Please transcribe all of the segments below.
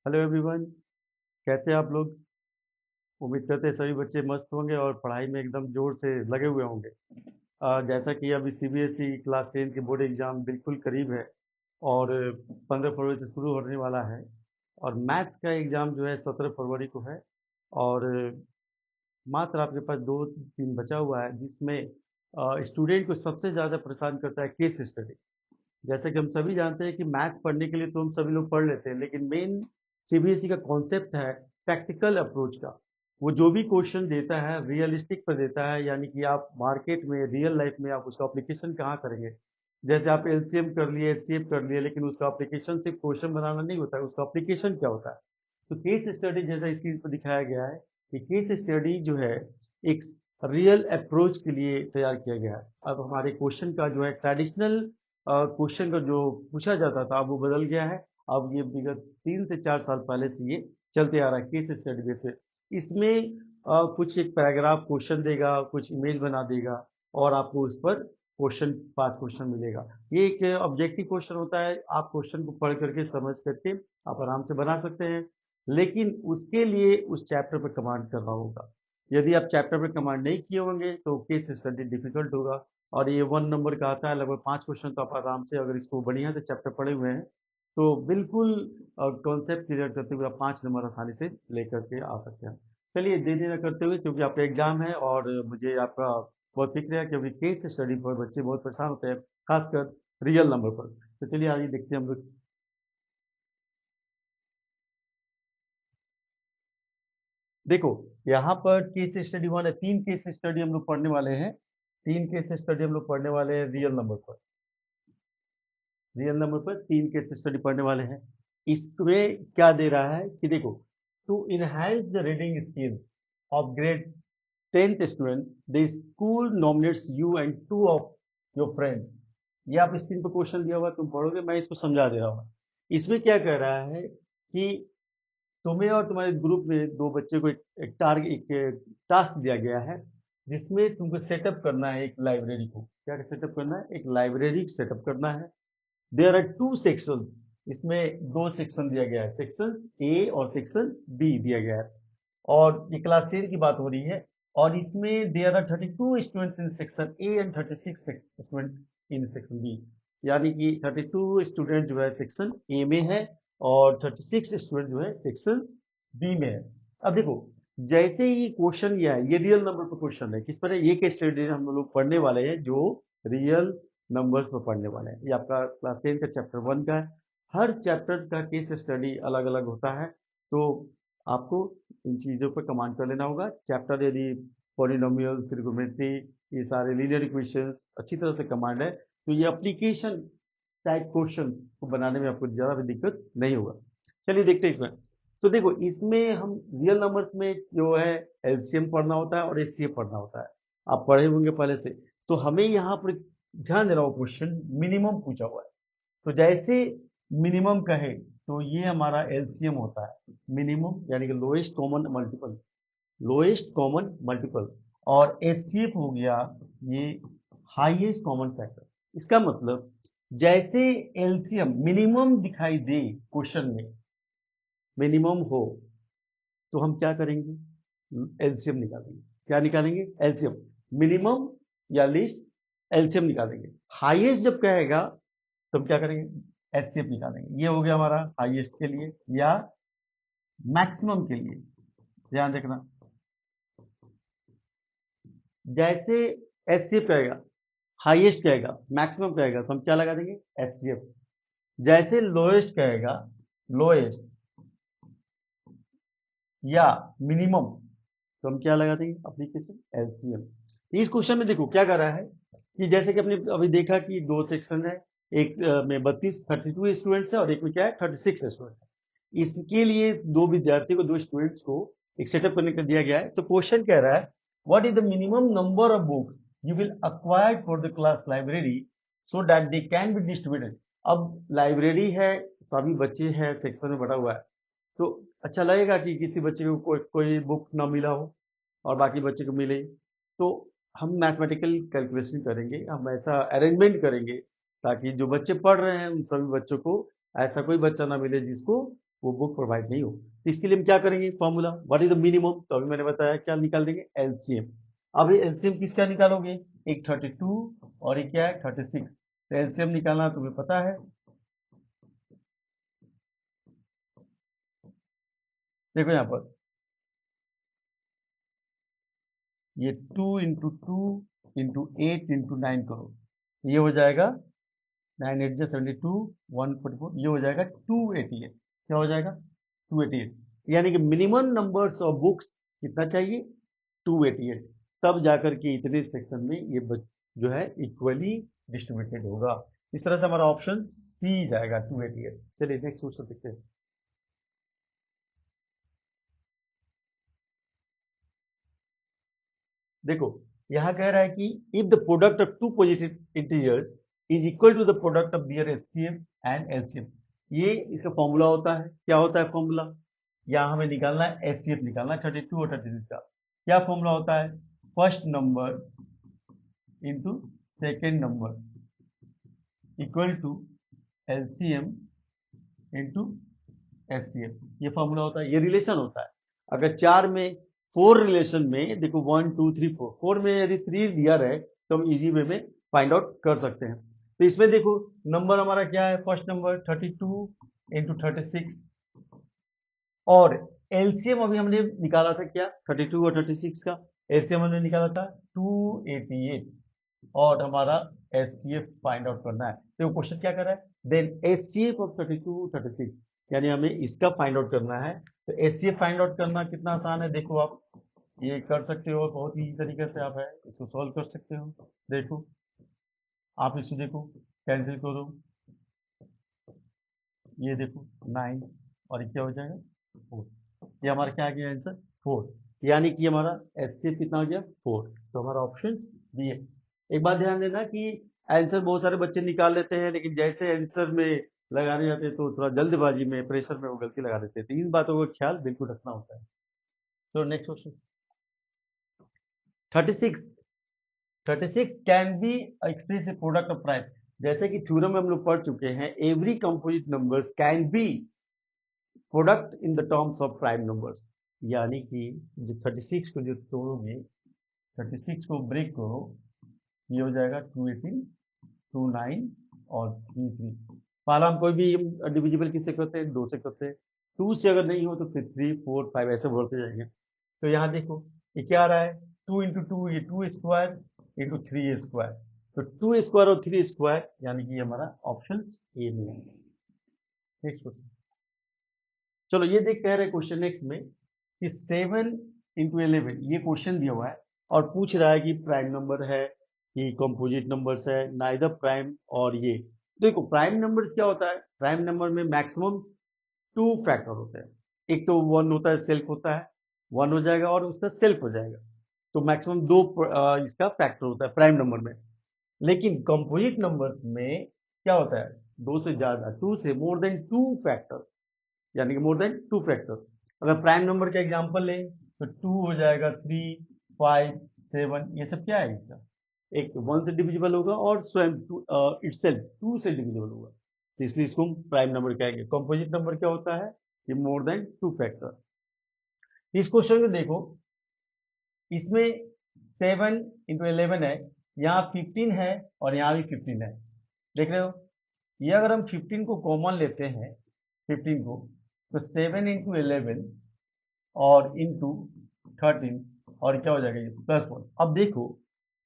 Hello everyone. कैसे हैं आप लोग? उम्मीद करते हैं सभी बच्चे मस्त होंगे और पढ़ाई में एकदम जोर से लगे हुए होंगे। जैसा कि अभी सीबीएसई क्लास 10 के बोर्ड एग्जाम बिल्कुल करीब है और 15 फरवरी से शुरू होने वाला है। और मैथ्स का एग्जाम जो है 17 फरवरी को है। और मात्र आपके पास 2 दिन बचा हुआ है, जिसमें स्टूडेंट को सबसे ज़्यादा परेशान करता है केस स्टडी। जैसे कि हम सभी जानते हैं कि मैथ्स पढ़ने के लिए तो हम सभी लोग पढ़ लेते हैं, लेकिन मेन सीबीएसई का कॉन्सेप्ट है प्रैक्टिकल अप्रोच का। वो जो भी क्वेश्चन देता है रियलिस्टिक पर देता है, यानी कि आप मार्केट में रियल लाइफ में आप उसका एप्लीकेशन कहाँ करेंगे। जैसे आप एलसीएम कर लिए, एचसीएफ कर लिए, लेकिन उसका एप्लीकेशन सिर्फ क्वेश्चन बनाना नहीं होता है, उसका एप्लीकेशन क्या होता है। तो केस स्टडी जैसा स्क्रीन पर दिखाया गया है कि केस स्टडी जो है एक रियल अप्रोच के लिए तैयार किया गया है। अब हमारे क्वेश्चन का जो है ट्रेडिशनल क्वेश्चन का जो पूछा जाता था अब वो बदल गया है। अब ये विगत 3 से 4 साल पहले से ये चलते आ रहा है केस स्टडी बेस पे। इसमें कुछ एक पैराग्राफ क्वेश्चन देगा, कुछ इमेज बना देगा और आपको उस पर क्वेश्चन 5 क्वेश्चन मिलेगा। ये एक ऑब्जेक्टिव क्वेश्चन होता है, आप क्वेश्चन को पढ़ करके समझ करके आप आराम से बना सकते हैं। लेकिन उसके लिए उस चैप्टर पर कमांड करना होगा। यदि आप चैप्टर पर कमांड नहीं किए होंगे तो केस स्टडी डिफिकल्ट होगा। और ये 1 नंबर का आता है, लगभग 5 क्वेश्चन। तो आप आराम से अगर इसको बढ़िया से चैप्टर पढ़े हुए हैं तो बिल्कुल कॉन्सेप्ट क्लियर करते हुए आप 5 नंबर आसानी से लेकर के आ सकते हैं। चलिए देरी न करते हुए, क्योंकि आपका एग्जाम है और मुझे आपका बहुत फिक्र है, क्योंकि केस स्टडी पर बच्चे बहुत परेशान होते हैं, खासकर रियल नंबर पर। तो चलिए आइए देखते हैं हम लोग। देखो, यहाँ पर केस स्टडी 1 है। 3 केस स्टडी हम लोग पढ़ने वाले हैं। 3 केस स्टडी हम लोग पढ़ने वाले हैं रियल नंबर पर। रियल नंबर पर 3 केस स्टडी पढ़ने वाले हैं। इसमें क्या दे रहा है कि देखो, to enhance the reading skill of grade 10th student, the school nominates you and 2 of your friends. ये आप स्क्रीन पर क्वेश्चन दिया हुआ, तुम पढ़ोगे, मैं इसको समझा दे रहा हूँ। इसमें क्या कह रहा है कि तुम्हें और तुम्हारे ग्रुप में 2 बच्चे को एक टारगेट, एक टास्क दिया गया है, जिसमें तुमको सेटअप करना है एक लाइब्रेरी को। क्या सेटअप करना है? एक लाइब्रेरी सेटअप करना है। There are 2 sections. इसमें 2 सेक्शन दिया गया है, सेक्शन ए और सेक्शन बी दिया गया है। और ये क्लास 10 की बात हो रही है। और इसमें there are 32 students in section A and 36 student in section B. यानी कि 32 स्टूडेंट जो है सेक्शन ए में है और 36 स्टूडेंट जो है सेक्शन बी में है। अब देखो, जैसे ही क्वेश्चन ये है, ये रियल नंबर पर क्वेश्चन है। किस पर है? ये केस स्टडी हम लोग पढ़ने वाले हैं जो रियल नंबर्स पर पढ़ने वाले हैं। ये आपका क्लास 10 का चैप्टर 1 का है। हर चैप्टर का केस स्टडी अलग अलग होता है। तो आपको इन चीज़ों पर कमांड कर लेना होगा। चैप्टर यदि पॉलिनोमियल्स, ट्रिगोनोमेट्री, ये सारे लीनियर इक्वेशंस अच्छी तरह से कमांड है, तो ये एप्लीकेशन टाइप क्वेश्चन को बनाने में आपको ज़्यादा भी दिक्कत नहीं होगा। चलिए देखते हैं इसमें। तो देखो, इसमें हम रियल नंबर्स में जो है एलसीएम पढ़ना होता है और एचसीएफ पढ़ना होता है। आप पढ़े होंगे पहले से। तो हमें यहाँ पर ध्यान देना हो, क्वेश्चन मिनिमम पूछा हुआ है। तो जैसे मिनिमम कहे तो ये हमारा एलसीएम होता है मिनिमम, यानी कि lowest common multiple. Lowest common multiple. और एचसीएफ हो गया ये हाईएस्ट कॉमन फैक्टर। इसका मतलब जैसे एलसीएम मिनिमम दिखाई दे क्वेश्चन में, मिनिमम हो, तो हम क्या करेंगे? एलसीएम निकालेंगे। क्या निकालेंगे? एलसीएम। मिनिमम या लिस्ट, एलसीएम निकालेंगे। हाईएस्ट जब कहेगा तो हम क्या करेंगे? एचसीएफ निकालेंगे। ये हो गया हमारा हाईएस्ट के लिए या मैक्सिमम के लिए। ध्यान रखना, जैसे एचसीएफ कहेगा, हाईएस्ट कहेगा, मैक्सिमम कहेगा, तो हम क्या लगा देंगे? एचसीएफ। जैसे लोएस्ट कहेगा, लोएस्ट या मिनिमम, तो हम क्या लगा देंगे? Application LCM. इस क्वेश्चन में देखो क्या कर रहा है कि जैसे कि अपने अभी देखा कि 2 सेक्शन है। एक में 32 स्टूडेंट्स है और एक में क्या है? 36 स्टूडेंट है। इसके लिए 2 विद्यार्थी को, 2 स्टूडेंट्स को एक सेटअप करने का दिया गया है। तो क्वेश्चन कह रहा है, what is the minimum number of books you will acquire for the class library so that they can be distributed. अब लाइब्रेरी है, सभी बच्चे हैं, सेक्शन में बटा हुआ है। तो अच्छा लगेगा कि किसी बच्चे को कोई बुक ना मिला हो और बाकी बच्चे को मिले। तो हम मैथमेटिकल कैलकुलेशन करेंगे, हम ऐसा अरेंजमेंट करेंगे ताकि जो बच्चे पढ़ रहे हैं उन सभी बच्चों को ऐसा कोई बच्चा ना मिले जिसको वो बुक प्रोवाइड नहीं हो। तो इसके लिए हम क्या करेंगे, formula what is the minimum, तो अभी मैंने बताया क्या निकाल देंगे, एलसीएम। अब एलसीएम किसका निकालोगे, एक 32 और एक क्या है 36, तो एलसीएम निकालना तुम्हें पता है। देखो यहाँ पर ये 2 इंटू 2 इंटू 8 इंटू 9 करो, ये हो जाएगा 9 8 72 144, ये हो जाएगा 288। क्या हो जाएगा 288, यानी कि मिनिमम नंबर्स ऑफ बुक्स कितना चाहिए 288, तब जाकर के इतने सेक्शन में ये जो है इक्वली डिस्ट्रीब्यूटेड होगा। इस तरह से हमारा ऑप्शन सी जाएगा 288। चलिए नेक्स्ट क्वेश्चन देखते हैं। देखो यहां कह रहा है कि if the product of two positive integers is equal to the product of their HCF and LCM, ये इसका फॉर्मूला होता है। क्या होता है फॉर्मूला, यहाँ हमें निकालना है एचसीएफ निकालना है 32 और 36 का। क्या फॉर्मूला होता है, first number into second number equal to LCM into HCF, ये फॉर्मूला होता है, ये रिलेशन होता है। अगर चार में फोर रिलेशन में देखो 1 2 3 4, फोर में यदि 3 दिया रहे तो हम इजी वे में फाइंड आउट कर सकते हैं। तो इसमें देखो नंबर हमारा क्या है, फर्स्ट नंबर 32 इंटू 36, और एलसीएम अभी हमने निकाला था क्या 32 और 36 का, एलसीएम हमने निकाला था 288, और हमारा एचसीएफ फाइंड आउट करना है। तो क्वेश्चन क्या कर रहा है, देन एचसीएफ ऑफ 32 36, यानी हमें इसका फाइंड आउट करना है। तो एचसीएफ फाइंड आउट करना कितना आसान है, देखो आप ये कर सकते हो, बहुत ही तरीके से आप है इसको सॉल्व कर सकते हो। देखो आप इसको देखो कैंसिल करो, ये देखो 9 और क्या हो जाएगा 4, ये हमारा क्या आ गया आंसर 4, यानी कि हमारा एचसीएफ कितना हो गया 4। तो हमारा ऑप्शन बी है। एक बात ध्यान देना कि आंसर बहुत सारे बच्चे निकाल लेते हैं, लेकिन जैसे आंसर में लगाने जाते हैं तो थोड़ा जल्दबाजी में प्रेशर में वो गलती लगा देते हैं, तो इन बातों का ख्याल बिल्कुल रखना होता है। तो next question 36, 36 can be express A product of prime. जैसे कि थ्योरम में हम लोग पढ़ चुके हैं, every composite numbers can be product in the terms of prime numbers, यानी कि जो 36 को जो तोड़ोगे, 36 को ब्रेक करो, ये हो जाएगा 218 29 और 33। पहला हम कोई भी डिविजिबल किससे करते हैं, 2 से करते हैं, 2 से अगर नहीं हो तो फिर 3 4 5 ऐसे बढ़ते जाएंगे। तो यहाँ देखो ये क्या आ रहा है, 2 इंटू 2 ये 2 स्क्वायर इंटू 3 स्क्वायर, तो 2 स्क्वायर और 3 स्क्वायर, यानी कि हमारा ऑप्शन ए में है। नेक्स्ट क्वेश्चन, चलो ये देख कह रहे हैं क्वेश्चन नेक्स्ट में कि 7 इंटू 11, ये क्वेश्चन दिया हुआ है और पूछ रहा है कि प्राइम नंबर है कि कंपोजिट नंबर्स है, नाइदर प्राइम, और ये देखो प्राइम नंबर्स क्या होता है, प्राइम नंबर में मैक्सिमम 2 फैक्टर होते हैं, एक तो 1 होता है सेल्फ होता है, 1 हो जाएगा और उसका सेल्फ हो जाएगा, तो मैक्सिमम 2 इसका फैक्टर होता है प्राइम नंबर में। लेकिन कंपोजिट नंबर्स में क्या होता है, 2 से ज्यादा, 2 से मोर देन 2 फैक्टर्स, यानी कि मोर देन 2 फैक्टर। अगर प्राइम नंबर का एग्जांपल लें तो 2 हो जाएगा, 3 5 7, ये सब क्या है इसका, एक 1 से डिविजिबल होगा और स्वयं इटसेल्फ 2 से डिविजिबल होगा, तो इसलिए इसको हम प्राइम नंबर कहेंगे। कंपोजिट नंबर क्या होता है, ये मोर देन 2 फैक्टर। इस क्वेश्चन में देखो, इसमें 7 इंटू 11 है, यहाँ 15 है और यहाँ भी 15 है, देख रहे हो। ये अगर हम 15 को कॉमन लेते हैं, 15 को, तो 7 इंटू 11 और इंटू 13, और क्या हो जाएगा ये +1। अब देखो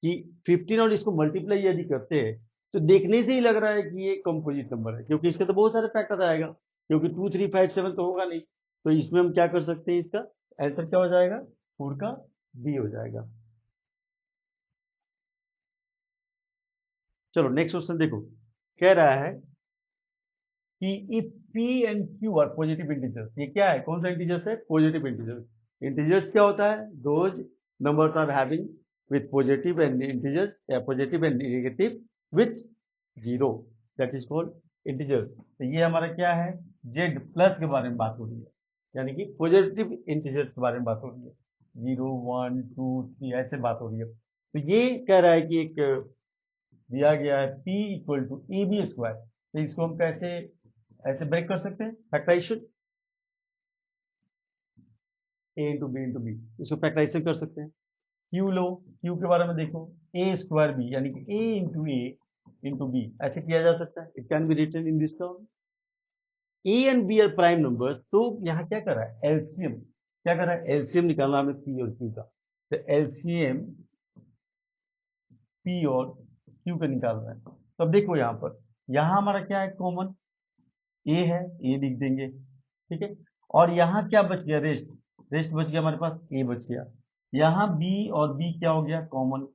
कि 15 और इसको मल्टीप्लाई यदि करते हैं तो देखने से ही लग रहा है कि ये कंपोजिट नंबर है, क्योंकि इसके तो बहुत सारे फैक्टर आएगा, क्योंकि 2 3 5 7 तो होगा नहीं। तो इसमें हम क्या कर सकते हैं, इसका आंसर क्या हो जाएगा, 4 का बी हो जाएगा। चलो नेक्स्ट क्वेश्चन देखो, कह रहा है कि if P and Q R positive integers, ये क्या है, कौन सा इंटीजर्स है, पॉजिटिव इंटीजर्स। इंटीजर्स क्या होता है, those numbers are having with positive and integers या positive and negative with zero, that is called integers. तो ये हमारा क्या है, जेड प्लस के बारे में बात हो रही है, यानी कि पॉजिटिव इंटीजर्स के बारे में बात हो रही है, 0 1 2 3 ऐसे बात हो रही है। तो ये कह रहा है कि एक दिया गया है p equal to A B square, तो इसको हम कैसे ऐसे ब्रेक कर सकते हैं, factorisation. A into B into B, इसको फैक्टराइजेशन कर सकते हैं। क्यू लो, क्यू के बारे में देखो, ए स्क्वायर बी यानी कि ए इंटू बी, ऐसे किया जा सकता है। It can be written in this term. A and B are prime numbers, तो यहाँ क्या कर रहा है, एलसीएम क्या कर रहा है, एलसीएम निकालना हमें पी और क्यू का। तो एलसीएम पी और क्यू का निकाल रहा है। तो अब देखो यहाँ हमारा क्या है, कॉमन ए है, ए लिख देंगे, ठीक है। और यहाँ क्या बच गया, रेस्ट, रेस्ट बच गया हमारे पास, ए बच गया। यहाँ बी और बी क्या हो गया, कॉमन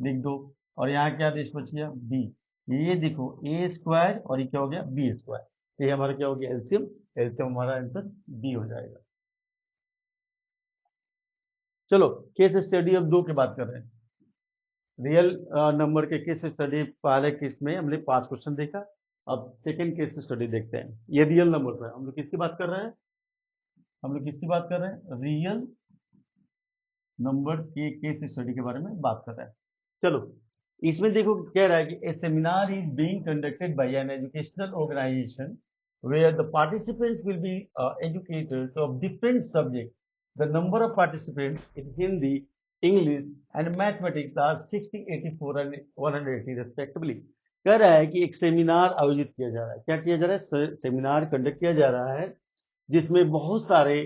लिख दो। और यहाँ क्या रेस्ट बच गया, बी। ये देखो ए स्क्वायर और ये क्या हो गया, बी स्क्वायर। ये हमारा क्या हो गया, एलसीएम। एलसीएम हमारा आंसर बी हो जाएगा। चलो केस स्टडी अब 2 की बात कर रहे हैं। रियल नंबर के केस स्टडी पहले केस में हमने 5 क्वेश्चन देखा। अब सेकंड केस स्टडी देखते हैं। ये रियल नंबर पर हम लोग किसकी बात कर रहे हैं, हम लोग किसकी बात कर रहे हैं, रियल नंबर्स के केस स्टडी के बारे में बात कर रहे हैं। चलो इसमें देखो कह रहा है कि a seminar is being conducted by an educational organisation where the participants will be educators of different subjects. The number of participants in Hindi, English and Mathematics are 60, 84 and 180 respectively. कह रहा है कि एक सेमिनार आयोजित किया जा रहा है। क्या किया जा रहा है, सेमिनार कंडक्ट किया जा रहा है जिसमें बहुत सारे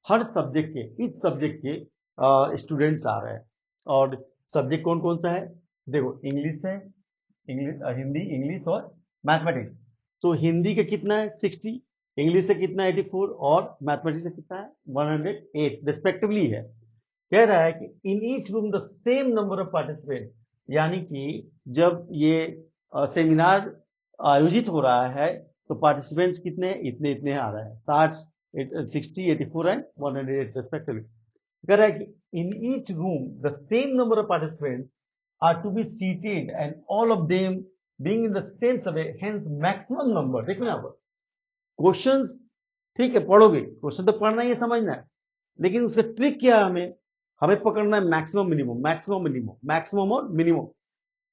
हर सब्जेक्ट के, इस सब्जेक्ट के स्टूडेंट्स आ रहे हैं। और सब्जेक्ट कौन कौन सा है, देखो इंग्लिश है, इंग्लिश हिंदी, इंग्लिश और मैथमेटिक्स। तो हिंदी का कितना है 60, इंग्लिश से कितना है 84 और मैथमेटिक्स से कितना है 108 रिस्पेक्टिवली है। कह रहा है कि in each room the same number of participant, यानी कि जब ये सेमिनार आयोजित हो रहा है तो पार्टिसिपेंट्स कितने, इतने इतने आ रहे हैं, 60, 60, 84 एंड 108 रिस्पेक्टिवली। कह रहा है कि in each room the same number of participants are to be seated and all of them being in the same subject, hence maximum number. देखो यहाँ पर क्वेश्चंस, ठीक है पढ़ोगे, क्वेश्चन तो पढ़ना ही है, समझना है, लेकिन उसका ट्रिक क्या है, हमें पकड़ना है maximum minimum, maximum minimum, maximum और minimum,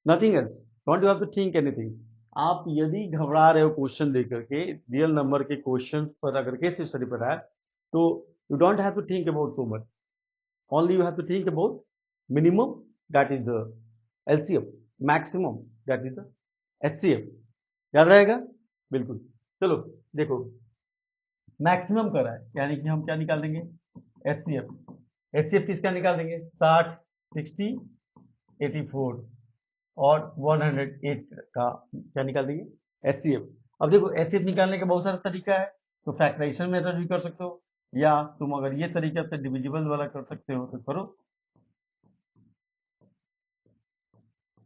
nothing else. Don't you have to think anything. आप यदि घबरा रहे हो क्वेश्चन देख करके, रियल नंबर के क्वेश्चंस पर अगर केस स्टडी पर है, तो you don't have to think about so much, only you have to think about minimum, that is the LCM, maximum that is the HCF। याद रहेगा, बिल्कुल। चलो देखो मैक्सिमम करा है यानी कि हम क्या निकाल देंगे, HCF। HCF किसका निकाल देंगे, 60, 60, 84 और 108 का क्या निकाल देंगे, HCF। अब देखो HCF निकालने का बहुत सारा तरीका है, तो फैक्टराइजेशन मेथड भी कर सकते हो, या तुम अगर ये तरीके से डिविजिबल वाला कर सकते हो तो करो,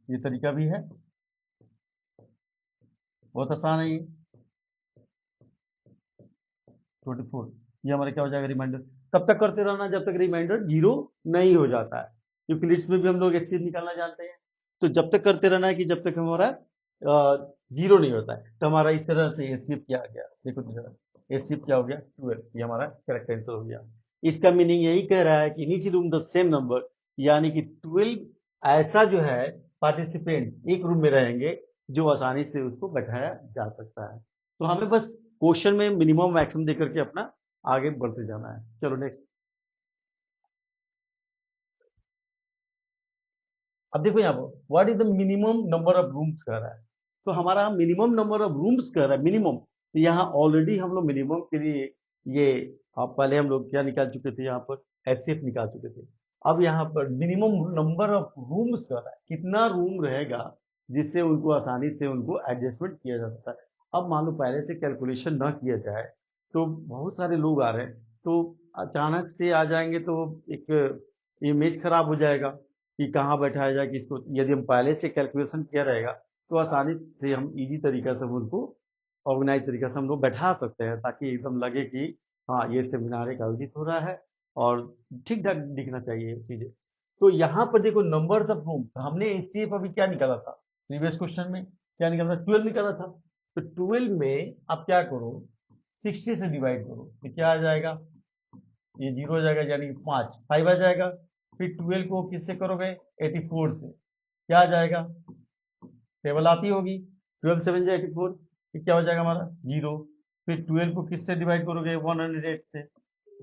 ये तरीका भी है, बहुत आसान है ये। 24 ये हमारा क्या हो जाएगा, रिमाइंडर। तब तक करते रहना जब तक रिमाइंडर 0 नहीं हो जाता है, क्योंकि लिट्स में भी हम लोग HCF निकालना जानते हैं। तो जब तक करते रहना है कि जब तक हमारा 0 नहीं होता है। तो हमारा इस तरह से HCF क्या आ गया, देखो HCF क्या हो गया, 12। ये हमारा करेक्ट आंसर हो गया। इसका मीनिंग यही कह रहा है कि नीचे रूम द सेम नंबर, यानी कि 12 ऐसा जो है पार्टिसिपेंट्स एक रूम में रहेंगे जो आसानी से उसको बैठाया जा सकता है। तो हमें बस क्वेश्चन में मिनिमम मैक्सिमम देकर के अपना आगे बढ़ते जाना है। चलो नेक्स्ट। अब देखो यहाँ पर what is the minimum number of rooms कह रहा है। तो हमारा मिनिमम नंबर ऑफ रूम्स कह रहा है, मिनिमम। तो यहाँ ऑलरेडी हम लोग मिनिमम के लिए ये पहले हम लोग क्या निकाल चुके थे, यहाँ पर HCF निकाल चुके थे। अब यहाँ पर मिनिमम नंबर ऑफ रूम्स कह रहा है, कितना रूम रहेगा जिससे उनको आसानी से उनको एडजस्टमेंट किया जा सकता है। अब मान लो पहले से कैलकुलेशन ना किया जाए तो बहुत सारे लोग आ रहे हैं, तो अचानक से आ जाएंगे तो एक इमेज खराब हो जाएगा कि कहाँ बैठाया जाए किसको। यदि हम पहले से कैलकुलेशन किया रहेगा तो आसानी से हम इजी तरीका से उनको ऑर्गेनाइज तरीका से हम लोग बैठा सकते हैं, ताकि एकदम लगे कि हाँ ये सेमिनार एक आयोजित हो रहा है और ठीक ठाक दिखना चाहिए चीजें। तो यहाँ पर देखो नंबर्स ऑफ रूम, हमने HCF अभी क्या निकाला था प्रीवियस क्वेश्चन में, क्या निकाला था, 12 निकाला था। तो 12 में आप क्या करो, 60 से डिवाइड करो तो क्या आ जाएगा, ये 0 हो जाएगा, यानी कि 5 आ जाएगा। फिर 12 को किससे करोगे, 84 से, क्या आ जाएगा, टेबल आती होगी, 12 7 जा 84, फिर क्या हो जाएगा हमारा 0। फिर 12 को किससे डिवाइड करोगे, 108 से,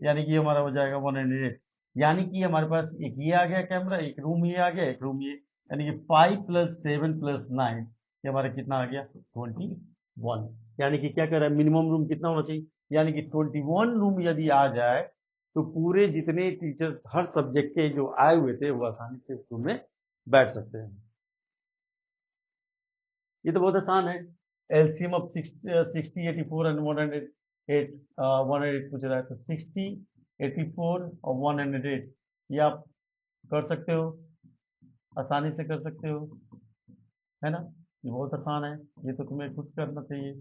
यानी कि हमारा हो जाएगा 108। यानी कि हमारे पास एक ये आ गया कैमरा, एक रूम ये आ गया, एक रूम ये, यानी कि 5 + 7 + 9, ये हमारा कितना आ गया 21। यानी कि क्या कर रहा है, मिनिमम रूम कितना होना चाहिए, यानी कि 21 रूम यदि आ जाए तो पूरे जितने टीचर्स हर सब्जेक्ट के जो आए हुए थे वो आसानी से उस रूम में बैठ सकते हैं। ये तो बहुत आसान है। एलसीएम ऑफ 60, 84 एंड 108, 108 पूछ रहा है तो 60, 84 और 108 ये आप कर सकते हो, आसानी से कर सकते हो, है ना। ये बहुत आसान है, ये तो तुम्हें खुद करना चाहिए,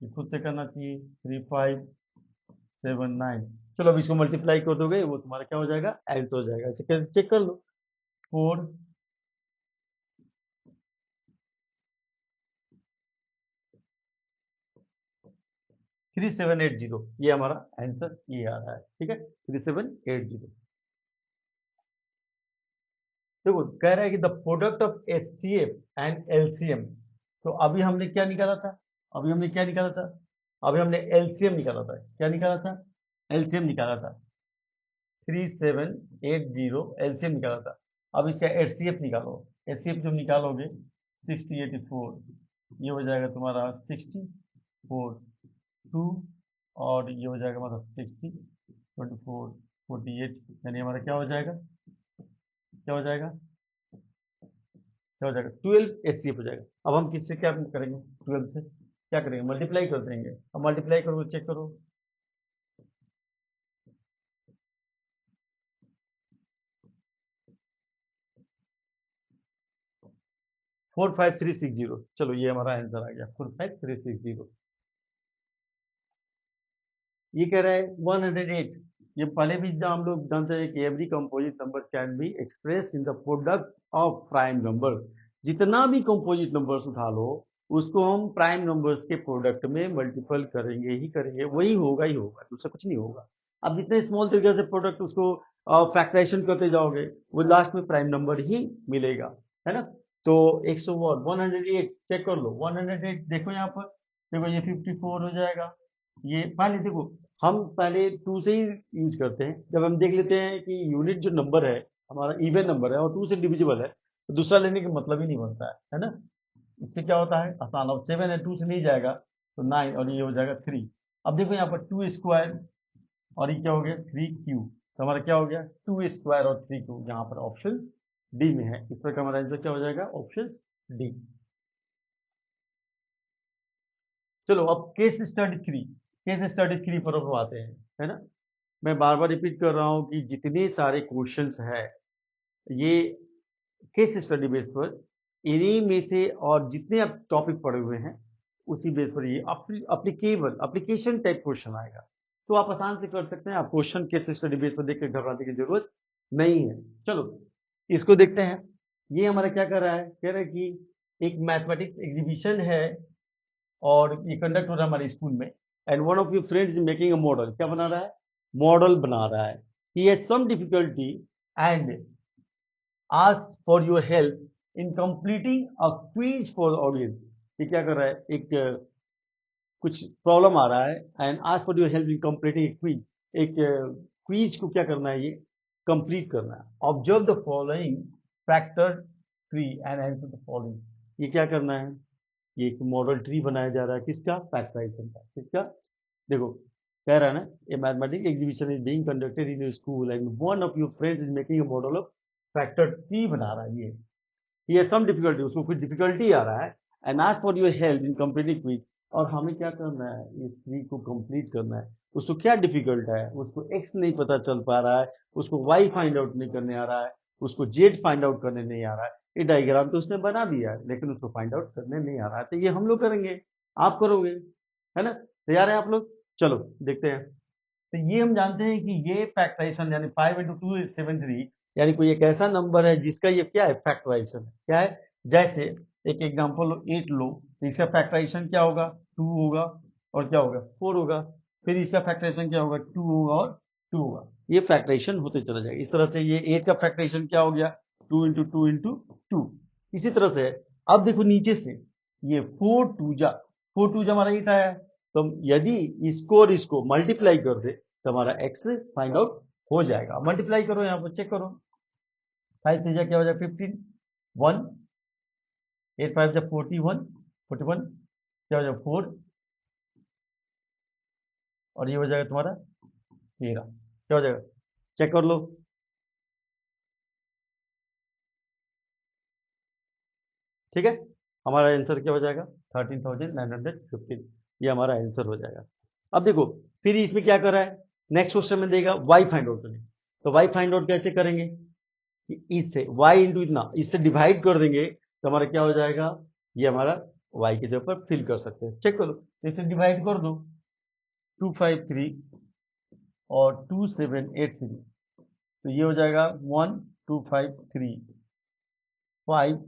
ये खुद से करना चाहिए। 3579, चलो अब इसको मल्टीप्लाई कर दोगे वो तुम्हारा क्या हो जाएगा, आंसर हो जाएगा। ऐसे चेक कर लो। 4 3780, ये हमारा आंसर ये आ रहा है, ठीक है 3780। देखो कह रहा है कि the product of HCF and LCM, तो अभी हमने क्या निकाला था, अभी हमने क्या निकाला था, अभी हमने एलसीएम निकाला था, क्या निकाला था, एलसीएम निकाला था, 3780 एलसीएम निकाला था। अब इसका एचसीएफ निकालो, एचसीएफ जब निकालोगे 6084, ये हो जाएगा तुम्हारा 64 2, और ये हो जाएगा हमारा 60 24 48, यानी हमारा क्या हो जाएगा, क्या हो जाएगा, क्या हो जाएगा 12 एचसीएफ हो जाएगा। अब हम किससे क्या करेंगे, 12 से क्या करेंगे, मल्टीप्लाई कर देंगे। अब मल्टीप्लाई करो, चेक करो, 45360, चलो ये हमारा आंसर आ गया 45360। ये कह रहा है 108, ये पहले भी हम लोग जानते हैं कि every composite number can be express in the product of prime number. जितना भी कंपोजिट नंबर्स उठा लो उसको हम प्राइम नंबर्स के प्रोडक्ट में मल्टीपल करेंगे ही करेंगे, वही होगा ही होगा, दूसरा कुछ नहीं होगा। अब जितने स्मॉल तरीके से प्रोडक्ट उसको फैक्टराइजेशन करते जाओगे वो लास्ट में प्राइम नंबर ही मिलेगा, है ना। तो 108 चेक कर लो, 108 देखो यहाँ पर, देखो ये 54 हो जाएगा। ये पहले देखो, हम पहले 2 से ही यूज करते हैं, जब हम देख लेते हैं कि यूनिट जो नंबर है हमारा इवन नंबर है और 2 से डिविजिबल है तो दूसरा लेने का मतलब ही नहीं बनता है ना। इससे क्या होता है आसान, अब 7 है 2 से नहीं जाएगा तो 9, और ये हो जाएगा 3। अब देखो यहाँ पर 2 स्क्वायर और ये क्या हो गया 3 क्यू, तो हमारा क्या हो गया 2 स्क्वायर और 3 क्यू, यहाँ पर ऑप्शन डी में है, इस पर हमारा आंसर क्या हो जाएगा, ऑप्शन डी। चलो अब केस स्टडी 3 पर अब आते हैं, है ना। मैं बार बार रिपीट कर रहा हूं कि जितने सारे क्वेश्चंस है ये केस स्टडी बेस पर, इन्हीं में से और जितने आप टॉपिक पढ़े हुए हैं उसी बेस पर ये अप्लीकेबल एप्लीकेशन टाइप क्वेश्चन आएगा, तो आप आसान से कर सकते हैं। आप क्वेश्चन केस स्टडी बेस पर देख कर घबराने की जरूरत नहीं है। चलो इसको देखते हैं। ये हमारा क्या कर रहा है, कह रहा है कि एक मैथमेटिक्स एग्जीबिशन है और ये कंडक्ट हो रहा है हमारे स्कूल में, and one of your friends making a model, क्या बना रहा है, मॉडल बना रहा है। He has some difficulty and ask for your help in completing a quiz for audience. ये क्या कर रहा है, एक कुछ प्रॉब्लम आ रहा है, and ask for your help in completing quiz, एक क्विज को क्या करना है, ये कंप्लीट करना है। Observe the following factor tree and answer the following. ये क्या करना है, ये एक मॉडल ट्री बनाया जा रहा है, किसका, फैक्टराइजेशन का, किसका। देखो कह रहा है ना, a mathematics exhibition is being conducted in your school and one of your friends is making a model of factor tree बना रहा है ये सम डिफिकल्टी, उसको कुछ डिफिकल्टी आ रहा है, and ask for your help in completing quiz, और हमें क्या करना है, इस ट्री को कंप्लीट करना है। उसको क्या डिफिकल्ट है, उसको एक्स नहीं पता चल पा रहा है, उसको वाई फाइंड आउट नहीं करने आ रहा है, उसको जेड फाइंड आउट करने नहीं आ रहा है। ये डायग्राम तो उसने बना दिया है लेकिन उसको फाइंड आउट करने नहीं आ रहा है, तो ये हम लोग करेंगे, आप करोगे, है ना। तैयार है आप लोग, चलो देखते हैं। तो ये हम जानते हैं कि ये फैक्टराइजेशन यानी 5 × 2 = 73, यानी कोई एक ऐसा नंबर है जिसका ये क्या है, फैक्टराइजेशन है, क्या है। जैसे एक एग्जांपल 8 लो, तो इसका फैक्टराइजेशन क्या होगा, 2 होगा और क्या होगा 4 होगा, फिर इसका फैक्टराइजेशन क्या होगा, 2 होगा और 2 होगा, ये फैक्टराइजेशन होते चला जाएगा। इस तरह से ये 8 का फैक्टराइजेशन क्या हो गया, 2 × 2 × 2। इसी तरह से अब देखो नीचे से ये 4 2 जा, 4 2 जा हमारा 8 आया है, तो यदि इसको और इसको मल्टीप्लाई कर दे तो हमारा एक्स फाइंड आउट हो जाएगा। मल्टीप्लाई करो, यहाँ पर चेक करो, 5 3 क्या हो जाएगा 15, 1, 8 5 41, 41 क्या हो जाएगा 4, और ये हो जाएगा तुम्हारा 13, क्या हो जाएगा चेक कर लो। ठीक है, हमारा आंसर क्या हो जाएगा 13,915, ये हमारा आंसर हो जाएगा। अब देखो फिर इसमें क्या कर रहा है, नेक्स्ट क्वेश्चन में देगा y फाइंड आउट करेंगे। तो y फाइंड आउट कैसे करेंगे कि इससे y इंटू इतना इससे डिवाइड कर देंगे, तो हमारा क्या हो जाएगा, ये हमारा y के जगह पर फिल कर सकते हैं। चेक करो, तो इसे डिवाइड कर दो, 253 और 2783, तो ये हो जाएगा 1253, 5,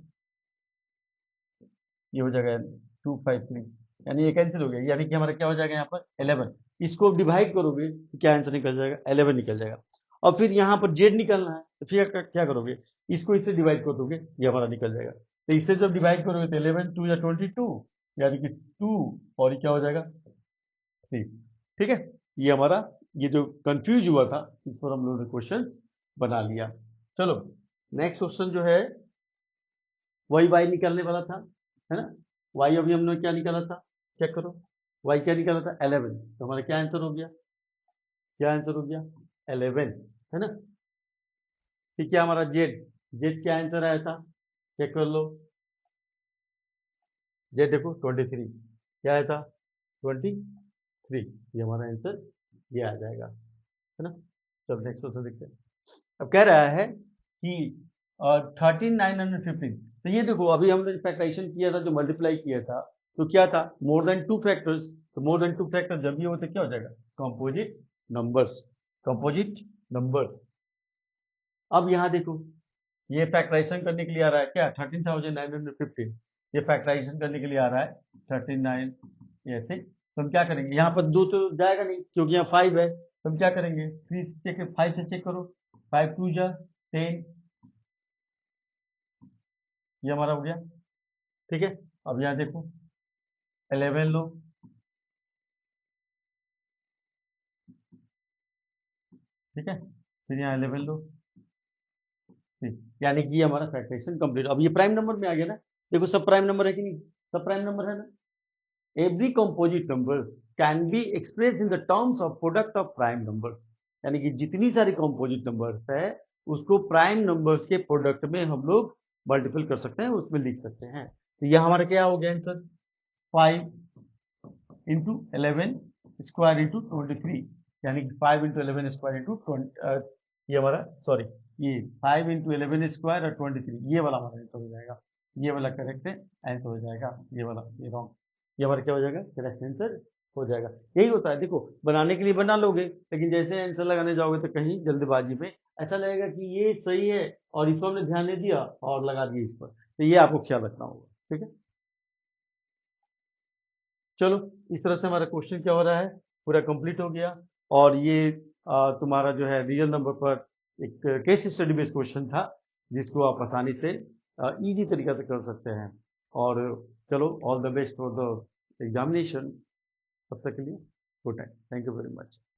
ये हो जाएगा 253, यानी ये कैंसिल हो गया, यानी कि हमारा क्या हो जाएगा यहाँ पर 11। इसको डिवाइड करोगे तो क्या आंसर निकल जाएगा 11 निकल जाएगा। और फिर यहाँ पर जेड निकलना है, तो फिर क्या करोगे, इसको इससे डिवाइड कर दोगे, ये हमारा निकल जाएगा। तो इससे जब डिवाइड करोगे तो 11 2 या 22, यानी कि 2, और ये क्या हो जाएगा 3। ठीक है, ये हमारा ये जो कंफ्यूज हुआ था इस पर हम लोगों ने क्वेश्चन बना लिया। चलो नेक्स्ट क्वेश्चन जो है वही y निकालने वाला था, है ना। y अभी हमने क्या निकाला था, चेक करो, y क्या निकाला था 11, तो हमारा क्या आंसर हो गया, क्या आंसर हो गया 11, है ना। फिर क्या हमारा z, z क्या आंसर आया था, चेक कर लो, z देखो 23, क्या आया था 23, ये हमारा आंसर ये आ जाएगा, है ना। चलो नेक्स्ट क्वेश्चन देखते हैं। अब कह रहा है कि 13,915, तो ये देखो अभी हमने फैक्टराइजेशन किया था, जो मल्टीप्लाई किया था, तो क्या था मोर देन 2 फैक्टर्स, तो मोर देन 2 फैक्टर जब ये होते क्या हो जाएगा कंपोजिट नंबर्स, कंपोजिट नंबर्स। अब यहाँ देखो ये फैक्टराइजेशन करने के लिए आ रहा है क्या 13,915, ये फैक्टराइजेशन करने के लिए आ रहा है 39 ऐसे, तो हम क्या करेंगे, यहाँ पर 2 तो जाएगा नहीं क्योंकि यहाँ 5 है, तो हम क्या करेंगे 3 से चेक, 5 से चेक करो, 5 2 जा 10, ये हमारा हो गया। ठीक है, अब यहाँ देखो 11 लो, ठीक है, फिर यहाँ 11 लो, ठीक, यानी कि ये हमारा फैक्टराइजेशन कंप्लीट। अब ये प्राइम नंबर में आ गया ना, देखो सब प्राइम नंबर है कि नहीं, सब प्राइम नंबर है ना। Every composite number can be express in the terms of product of prime number, यानी कि जितनी सारी कंपोजिट नंबर्स है उसको प्राइम नंबर्स के प्रोडक्ट में हम लोग मल्टीपल कर सकते हैं, उसमें लिख सकते हैं। तो यह हमारा क्या हो गया आंसर 5 इंटू 11 स्क्वायर इंटू 23, यानी कि 5 इंटू 11 स्क्वायर इंटू 20, ये हमारा सॉरी ये 5 इंटू 11 स्क्वायर और 23, ये वाला हमारा आंसर हो जाएगा, ये वाला करेक्ट आंसर हो जाएगा, ये वाला ये रॉन्ग, ये हमारा क्या हो जाएगा करेक्ट आंसर हो जाएगा। यही होता है, देखो बनाने के लिए बना लोगे, लेकिन जैसे आंसर लगाने जाओगे तो कहीं जल्दबाजी में ऐसा लगेगा कि ये सही है और इसको हमने ध्यान नहीं दिया और लगा दिया इस पर, तो ये आपको ख्याल रखना होगा। ठीक है, चलो इस तरह से हमारा क्वेश्चन क्या हो रहा है पूरा कंप्लीट हो गया। और ये तुम्हारा जो है रियल नंबर पर एक केस स्टडी बेस्ड क्वेश्चन था, जिसको आप आसानी से इजी तरीका से कर सकते हैं। और चलो all the best for the examination, तब तक के लिए good night, thank you very much.